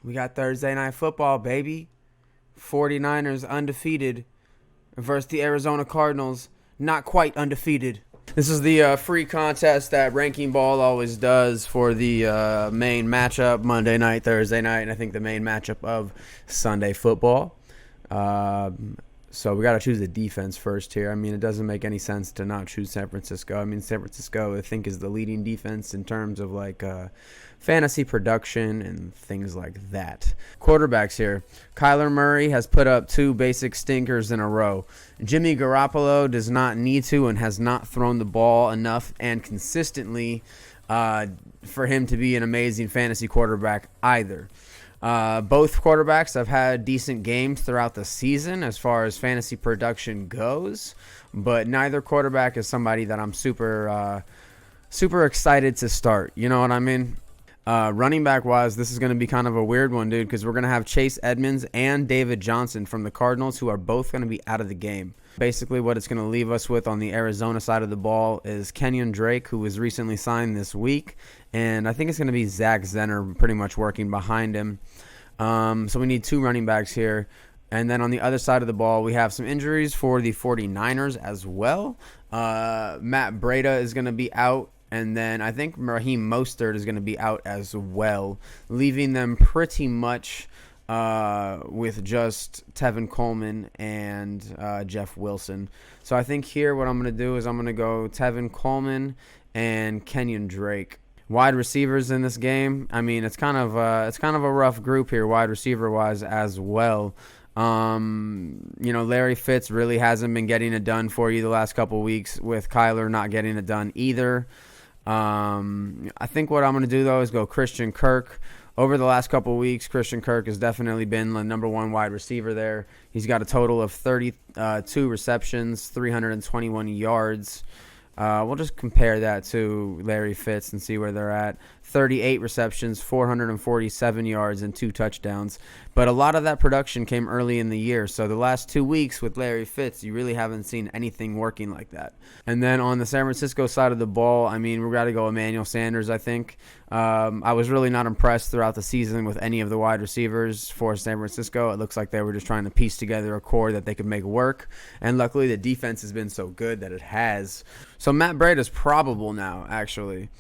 We got Thursday night football, baby. 49ers undefeated versus the Arizona Cardinals, not quite undefeated. This is the free contest that Ranking Ball always does for the main matchup, Monday night, Thursday night, and I think the main matchup of Sunday football. So we got to choose the defense first here. I mean, it doesn't make any sense to not choose San Francisco. I mean, San Francisco, I think, is the leading defense in terms of like fantasy production and things like that. Quarterbacks here. Kyler Murray has put up 2 basic stinkers in a row. Jimmy Garoppolo does not need to and has not thrown the ball enough and consistently for him to be an amazing fantasy quarterback either. Both quarterbacks have had decent games throughout the season as far as fantasy production goes, but neither quarterback is somebody that I'm super excited to start. You know what I mean? Running back wise, this is going to be kind of a weird one, dude, because we're going to have Chase Edmonds and David Johnson from the Cardinals, who are both going to be out of the game. Basically, what it's going to leave us with on the Arizona side of the ball is Kenyan Drake, who was recently signed this week, and I think it's going to be Zach Zenner pretty much working behind him. So we need 2 running backs here. And then on the other side of the ball, we have some injuries for the 49ers as well. Matt Breida is going to be out. And then I think Raheem Mostert is going to be out as well, leaving them pretty much with just Tevin Coleman and Jeff Wilson. So I think here what I'm going to do is I'm going to go Tevin Coleman and Kenyan Drake. Wide receivers in this game, I mean, it's kind of a rough group here, wide receiver wise as well. Larry Fitz really hasn't been getting it done for you the last couple weeks, with Kyler not getting it done either. I think what I'm going to do, though, is go Christian Kirk. Over the last couple weeks, Christian Kirk has definitely been the number 1 wide receiver there. He's got a total of 32 receptions, 321 yards. We'll just compare that to Larry Fitz and see where they're at. 38 receptions, 447 yards, and 2 touchdowns. But a lot of that production came early in the year. So the last 2 weeks with Larry Fitz, you really haven't seen anything working like that. And then on the San Francisco side of the ball, I mean, we've got to go Emmanuel Sanders, I think. I was really not impressed throughout the season with any of the wide receivers for San Francisco. It looks like they were just trying to piece together a core that they could make work. And luckily, the defense has been so good that it has. So Matt Breida is probable now, actually.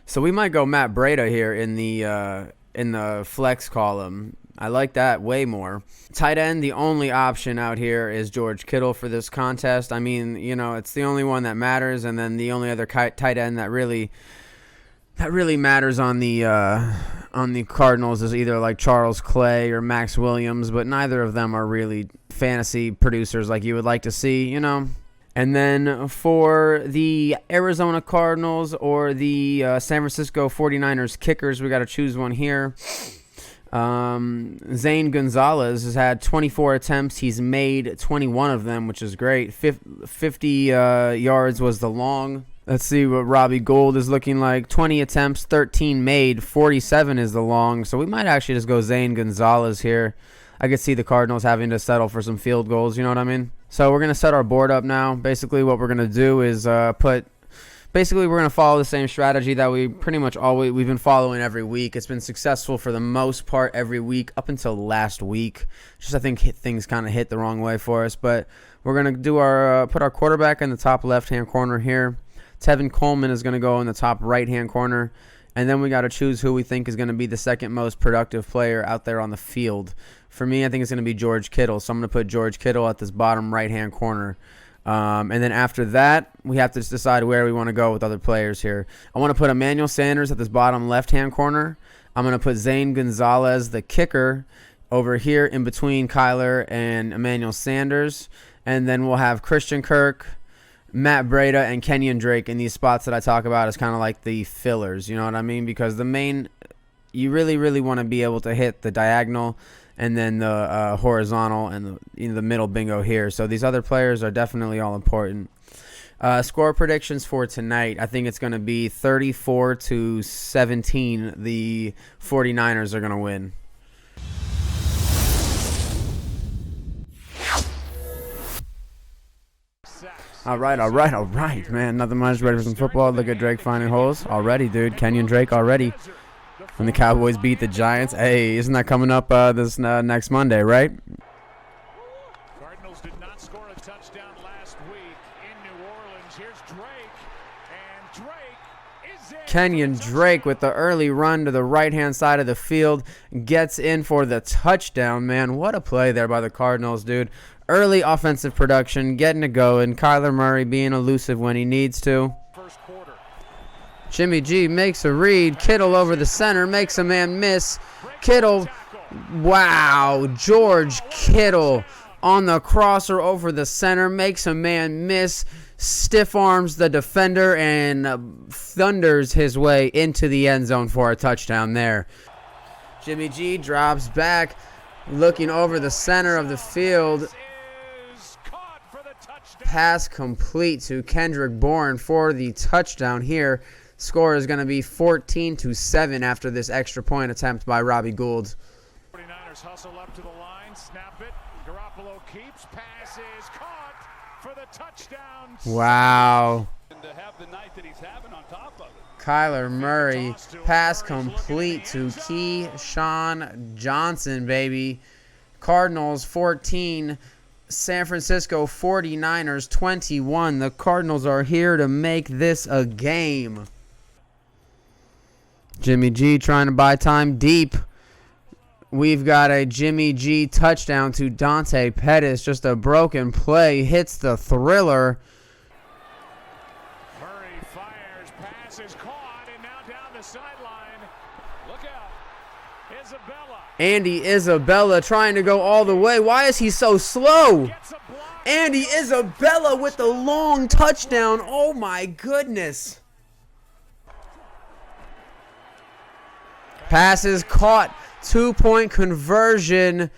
So we might go Matt Breida here in the flex column. I like that way more. Tight end, the only option out here is George Kittle for this contest. I mean, it's the only one that matters, and then the only other tight end that really matters on the Cardinals is either like Charles Clay or Max Williams, but neither of them are really fantasy producers like you would like to see, And then for the Arizona Cardinals or the San Francisco 49ers kickers, we got to choose one here. Zane Gonzalez has had 24 attempts. He's made 21 of them, which is great. 50 yards was the long. Let's see what Robbie Gould is looking like. 20 attempts, 13 made, 47 is the long. So we might actually just go Zane Gonzalez here. I could see the Cardinals having to settle for some field goals, you know what I mean? So we're going to set our board up now. Basically what we're going to do is we're going to follow the same strategy that we've been following every week. It's been successful for the most part every week up until last week. Just I think things kind of hit the wrong way for us. But we're going to do put our quarterback in the top left-hand corner here. Tevin Coleman is going to go in the top right-hand corner. And then we got to choose who we think is going to be the second most productive player out there on the field. For me, I think it's going to be George Kittle. So I'm going to put George Kittle at this bottom right-hand corner. And then after that, we have to just decide where we want to go with other players here. I want to put Emmanuel Sanders at this bottom left-hand corner. I'm going to put Zane Gonzalez, the kicker, over here in between Kyler and Emmanuel Sanders. And then we'll have Christian Kirk, Matt Breida, and Kenyan Drake in these spots that I talk about as kind of like the fillers. You know what I mean? Because you really, really want to be able to hit the diagonal and then the horizontal and the middle bingo here. So these other players are definitely all important. Score predictions for tonight, I think it's going to be 34-17. The 49ers are going to win. All right, man. Nothing much. Ready for some football. Look at Drake finding holes. Already, dude. Kenyan Drake already. when the Cowboys beat the Giants. Hey, isn't that coming up this next Monday, right? Cardinals did not score a touchdown last week in New Orleans. Here's Drake, and Drake is in. Kenyan Drake with the early run to the right-hand side of the field gets in for the touchdown, man. What a play there by the Cardinals, dude. Early offensive production, getting to go, and Kyler Murray being elusive when he needs to. First quarter. Jimmy G makes a read. Kittle over the center, makes a man miss. Kittle, wow, George Kittle on the crosser over the center, makes a man miss. Stiff arms the defender and thunders his way into the end zone for a touchdown there. Jimmy G drops back, looking over the center of the field. Pass complete to Kendrick Bourne for the touchdown here. Score is going to be 14-7 after this extra point attempt by Robbie Gould. 49ers hustle up to the line, snap it. Garoppolo keeps, pass is caught for the touchdown. Wow. To have the night that he's having on top of it. Kyler Murray, pass complete to Keyshawn Johnson, baby. Cardinals 14, San Francisco 49ers 21. The Cardinals are here to make this a game. Jimmy G trying to buy time deep. We've got a Jimmy G touchdown to Dante Pettis. Just a broken play. Hits the thriller. Murray fires. Pass is caught. And now down the sideline. Look out. Isabella. Andy Isabella trying to go all the way. Why is he so slow? Andy Isabella with the long touchdown. Oh, my goodness. Pass is caught. 2-point conversion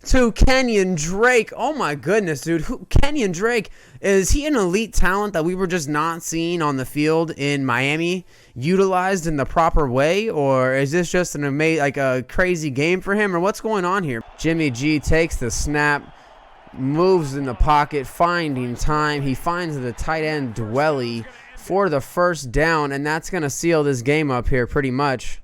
to Kenyan Drake. Oh, my goodness, dude. Kenyan Drake, is he an elite talent that we were just not seeing on the field in Miami utilized in the proper way? Or is this just an a crazy game for him? Or what's going on here? Jimmy G takes the snap, moves in the pocket, finding time. He finds the tight end Dwelly for the first down, and that's going to seal this game up here pretty much.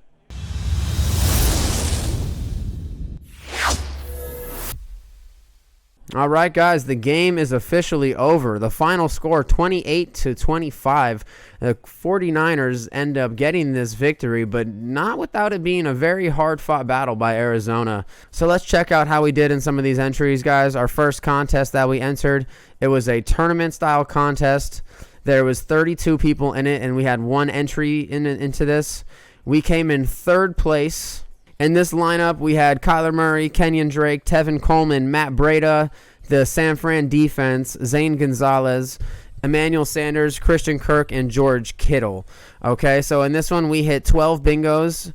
All right, guys, the game is officially over. The final score, 28-25. The 49ers end up getting this victory, but not without it being a very hard-fought battle by Arizona. So let's check out how we did in some of these entries, guys. Our first contest that we entered, it was a tournament-style contest. There was 32 people in it, and we had one entry into this. We came in third place. In this lineup, we had Kyler Murray, Kenyan Drake, Tevin Coleman, Matt Breida, the San Fran defense, Zane Gonzalez, Emmanuel Sanders, Christian Kirk, and George Kittle. Okay, so in this one, we hit 12 bingos.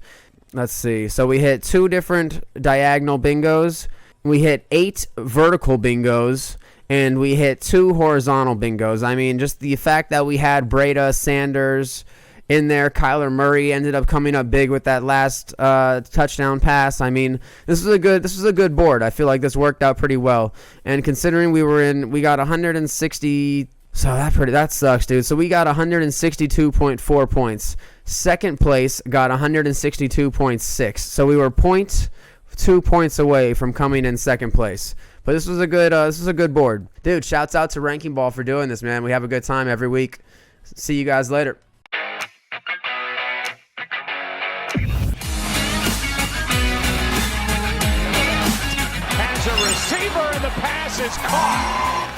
Let's see. So we hit 2 different diagonal bingos. We hit 8 vertical bingos. And we hit 2 horizontal bingos. I mean, just the fact that we had Breida, Sanders in there. Kyler Murray ended up coming up big with that last touchdown pass. I mean, this was a good board. I feel like this worked out pretty well. And considering we got 160. So that sucks, dude. So we got 162.4 points. Second place got 162.6. So we were 0.2 points away from coming in second place. But this was a good board. Dude, shouts out to Ranking Ball for doing this, man. We have a good time every week. See you guys later. Has a receiver and the pass is caught.